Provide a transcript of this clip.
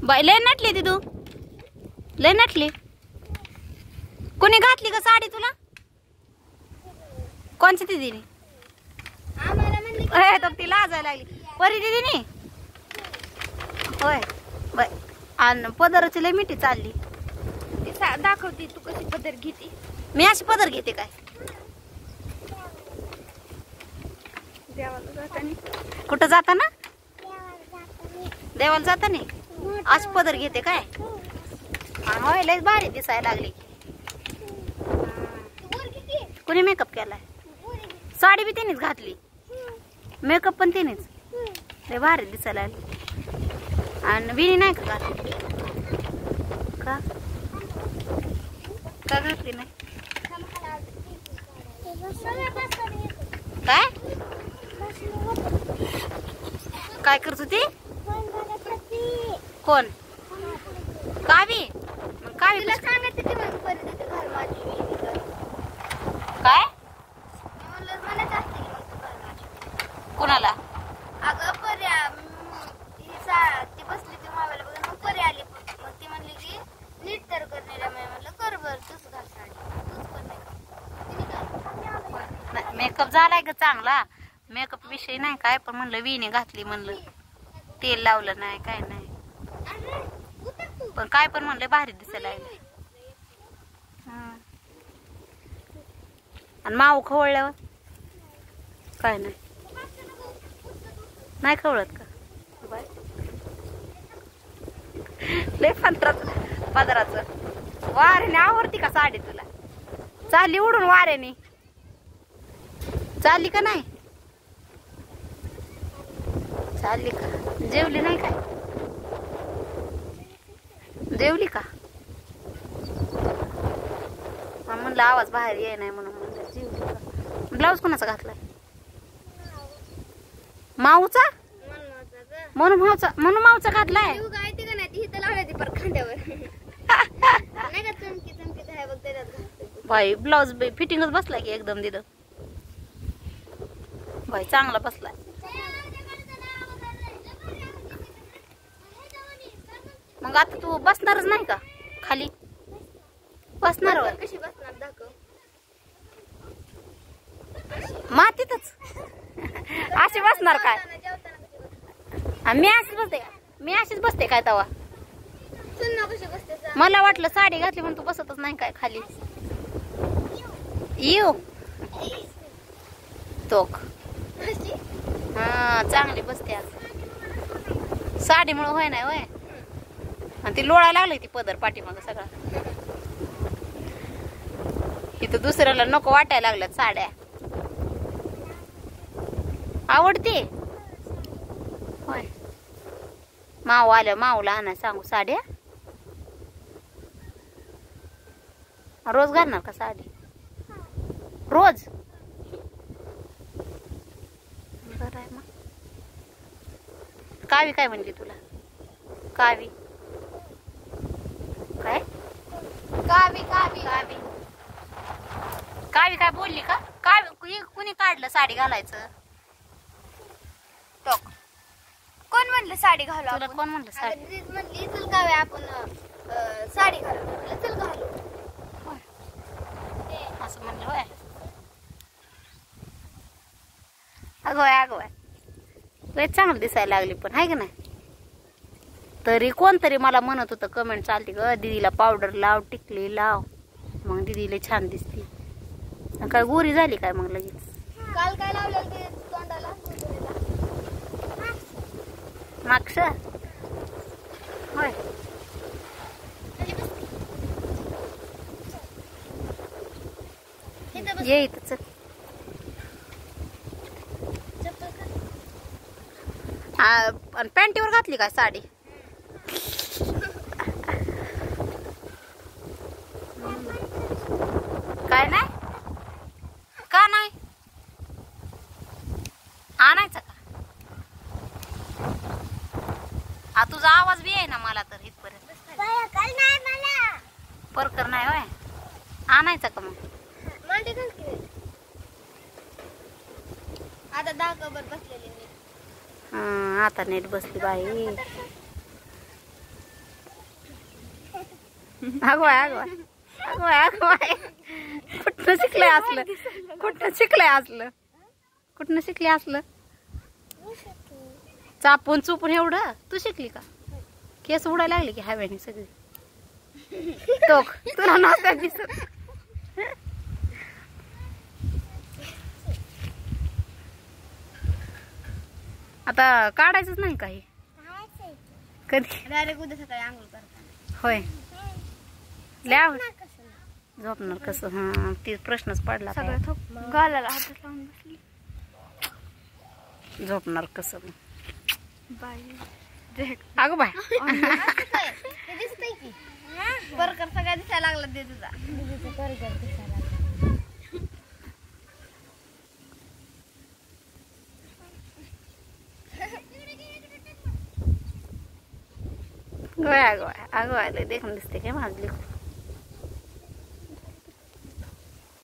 बाई लय नटली ती तू, लय नटली. कोणी घातली का साडी तुला? कोणची दीदीने? तर ती लाजायला लागली. परी दीदीने होय बाय. आणि पदराची लय मिठी चालली. ती दाखवते तू कशी पदर घेते. मी अशी पदर घेते काय? देवाला जाताना. कुठं जाताना? देवाला जाताना अशी पदर घेते काय? होय लय भारी दिसायला लागली. कोणी मेकअप केलाय? साडी बी तिनेच घातली, मेकअप पण तिनेच. लय भारी दिसायला लागली. आणि विणी नाही का घातली? का का घातली नाही? काय काय करत होती? कोण? कावी. कावी तुला सांगते ती मग परत घर माझी. काय मला जास्त की मग घर माझी. कोणाला? अगं पर्या ती बसली ती मोबाईल बघून. मग पर्या आली. मग ती म्हणली की नीट तर करण्याला. मी म्हणलं कर बर तूच घाल साडी, तूच कर मेकअप. मेकअप झालाय ग चांगला. मेकअप विषय नाही काय, पण म्हणलं विणी घातली, म्हणलं तेल लावलं नाही काय नाही, पण काय पण म्हणलं भारी दिसायला लागले. आणि माऊ खवळल्यावर काय नाही, नाही खवळत का? लय पदराचं वाऱ्याने आवडती का साडी तुला? चालली उडून वाऱ्याने, चालली का नाही? चालली का? जेवली नाही काय? जेवली का? म्हणलं आवाज बाहेर ये नाही म्हणून म्हणलं जेवली का. ब्लाऊज कोणाचा घातलाय? माऊचा? म्हणून माऊचा घातलाय. बाई ब्लाऊज फिटिंगच बसलाय की एकदम दिलं. बाई चांगला बसलाय. मग आता तू बसणारच नाही का खाली? बसणार कशी बसणार दाखव. मातीतच अशी बसणार काय? मी अशीच बसते का? मी अशीच बसते काय तवा? कशी बसते? मला वाटलं साडी घातली म्हणून तू बसतच नाही काय खाली? येऊ तोक. हा चांगली बसते आज साडीमुळे. होय नाही होय. आणि ती लोळायला लागली ती पदर पाठीमाग सगळा. इथं दुसऱ्याला नको वाटायला लागल्यात साड्या. आवडते होय. माऊ आल्या, माऊला आणा सांगू साड्या. रोज घालणार का साडी? रोज बरं आहे मग. कावी काय म्हणली तुला? कावी काय? कावी कावी कावी कावी काय बोलली का? कावी कुणी काढलं साडी घालायचं? टोक. कोण म्हणलं साडी घालू? तुला कोण म्हणलं साडी? म्हणली चल कावे आपण साडी घालू. चल घालू असं म्हणलं होय. अगं लय चांगलं दिसायला लागली पण आहे का नाही? तरी कोणतरी मला म्हणत होतं कमेंट चालते ग दीदीला पावडर लाव, टिकली लाव, मग दीदी लय छान दिसती. काय गोरी झाली काय मग लगेच? काल काय लावलेलं ते तोंडाला? मागस होय. ये इथं चल. आणि पॅन्टीवर घातली काय साडी? काय नाही का? नाही आणायचं का? तुझा आवाज बी आहे ना मला तर इथपर्यंत. परकर नाही होय. आणायचं का मग? आता 10 कबर बसलेली मी. आता नीट बसली बाई. अगवाय अगवाय अगवाय अगवाय कुठनं शिकलंय असलं कुठनं शिकलंय असलं कुठनं शिकले असलं चापून चुपून एवढं तू शिकली का केस उडायला लागली की हव्याने सगळी टोक तुला नाचता दिसत आता काढायचंच नाही काही कधी डायरेक्ट उद्या सकाळी आंघोळ करताना होय ल्याव झोपणार कसं हा ते प्रश्नच पडला सगळं गालाला हात लावून बसली झोपणार कसं बाई अगं बाय दिसतंय की बरकर सगळ्या दिसायला लागला ते तुझा बरकर दिसायला गोया गोया अगं लय देखून दिसते काय माझली